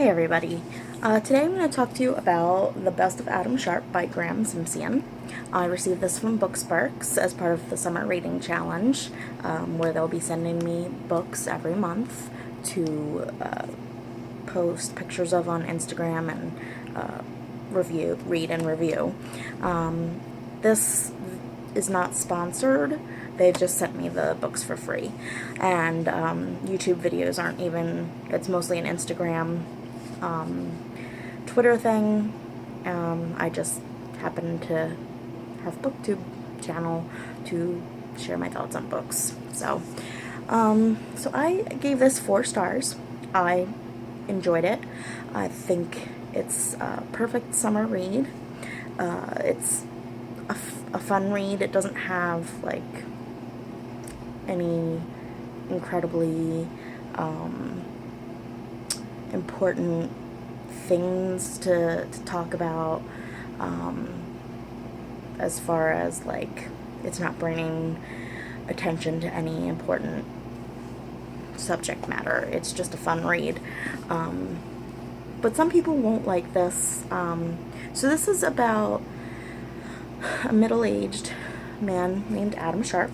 Hey everybody. Today I'm going to talk to you about The Best of Adam Sharp by Graeme Simsion. I received this from Booksparks as part of the Summer Reading Challenge, where they'll be sending me books every month to post pictures of on Instagram and read and review. This is not sponsored. They've just sent me the books for free. And YouTube videos aren't even, it's mostly an Instagram, Twitter thing. I just happen to have a BookTube channel to share my thoughts on books. So I gave this 4 stars. I enjoyed it. I think it's a perfect summer read. It's a fun read. It doesn't have like any incredibly important things to talk about, as far as like it's not bringing attention to any important subject matter. It's just a fun read. But some people won't like this. So this is about a middle-aged man named Adam Sharp.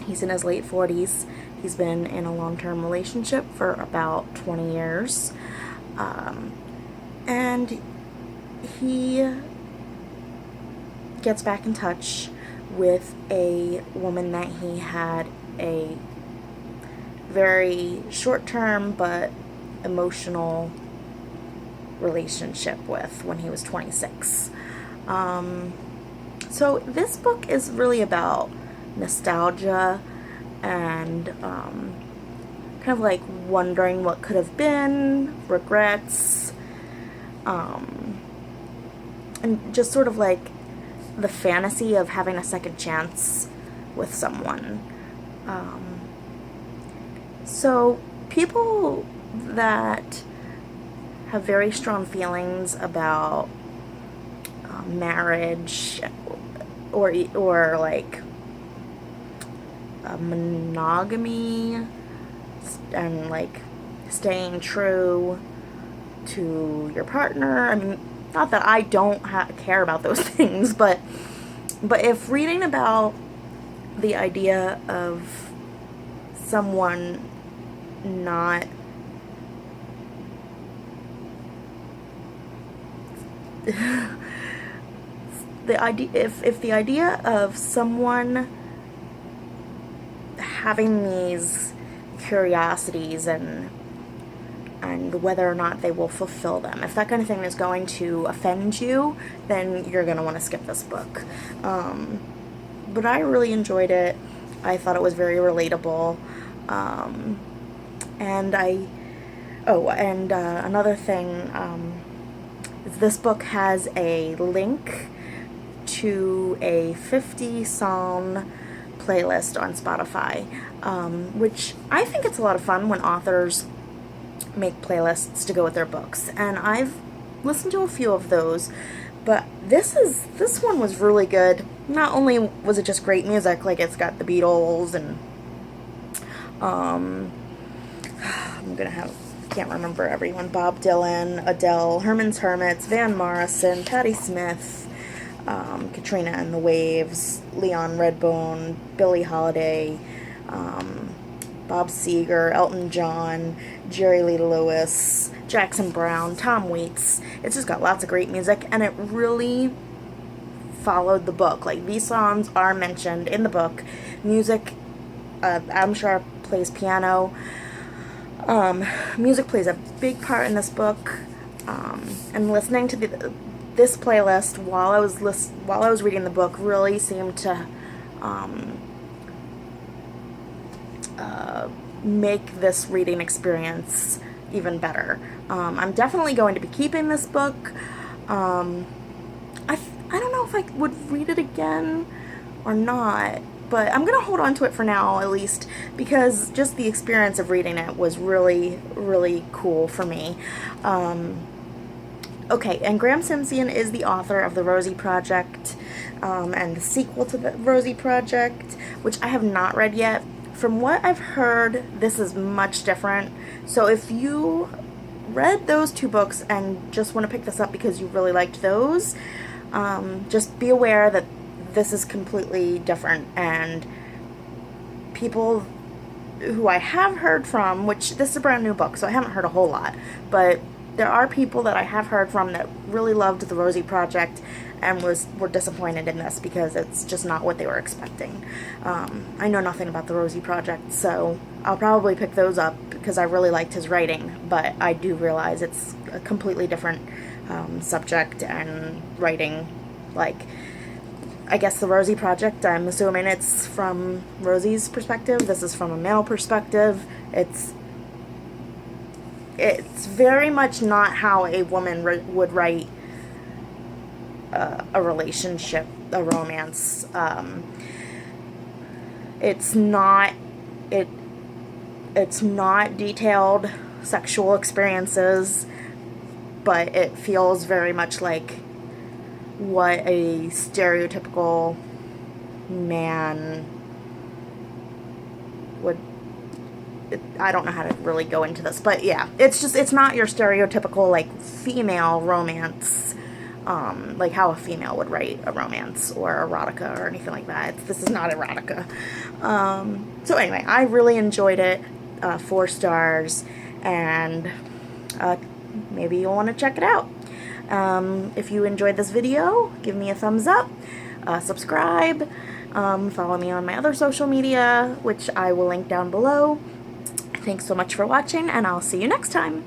He's in his late 40s. He's been in a long-term relationship for about 20 years. And he gets back in touch with a woman that he had a very short-term but emotional relationship with when he was 26. So this book is really about nostalgia and kind of like wondering what could have been, regrets, and just sort of like the fantasy of having a second chance with someone. So people that have very strong feelings about marriage or like monogamy and like staying true to your partner. I mean, not that I don't care about those things, but if reading about the idea of someone not if the idea of someone having these curiosities and whether or not they will fulfill them, if that kind of thing is going to offend you, then you're going to want to skip this book. But I really enjoyed it. I thought it was very relatable. Another thing is this book has a link to a 50-song playlist on Spotify, which I think it's a lot of fun when authors make playlists to go with their books, and I've listened to a few of those, but this one was really good. Not only was it just great music, like it's got the Beatles and can't remember everyone, Bob Dylan, Adele, Herman's Hermits, Van Morrison, Patti Smith, Katrina and the Waves, Leon Redbone, Billie Holiday, Bob Seger, Elton John, Jerry Lee Lewis, Jackson Browne, Tom Waits. It's just got lots of great music, and it really followed the book. Like, these songs are mentioned in the book. Music, Adam Sharp plays piano. Music plays a big part in this book, and listening to this playlist while I was reading the book really seemed to make this reading experience even better. I'm definitely going to be keeping this book. I don't know if I would read it again or not, but I'm gonna hold on to it for now, at least, because just the experience of reading it was really, really cool for me. Okay, and Graeme Simsion is the author of The Rosie Project, and the sequel to The Rosie Project, which I have not read yet. From what I've heard, this is much different. So if you read those two books and just want to pick this up because you really liked those, just be aware that this is completely different, and people who I have heard from, which this is a brand new book, so I haven't heard a whole lot, but there are people that I have heard from that really loved The Rosie Project and were disappointed in this because it's just not what they were expecting. I know nothing about The Rosie Project, so I'll probably pick those up because I really liked his writing, but I do realize it's a completely different subject and writing. Like, I guess The Rosie Project, I'm assuming it's from Rosie's perspective. This is from a male perspective. It's very much not how a woman would write a relationship, a romance. It's not detailed sexual experiences, but it feels very much like what a stereotypical man would. I don't know how to really go into this, but yeah, it's not your stereotypical, like, female romance, like how a female would write a romance or erotica or anything like that. This is not erotica. So anyway, I really enjoyed it. 4 stars, and maybe you'll want to check it out. If you enjoyed this video, give me a thumbs up, subscribe, follow me on my other social media, which I will link down below. Thanks so much for watching, and I'll see you next time.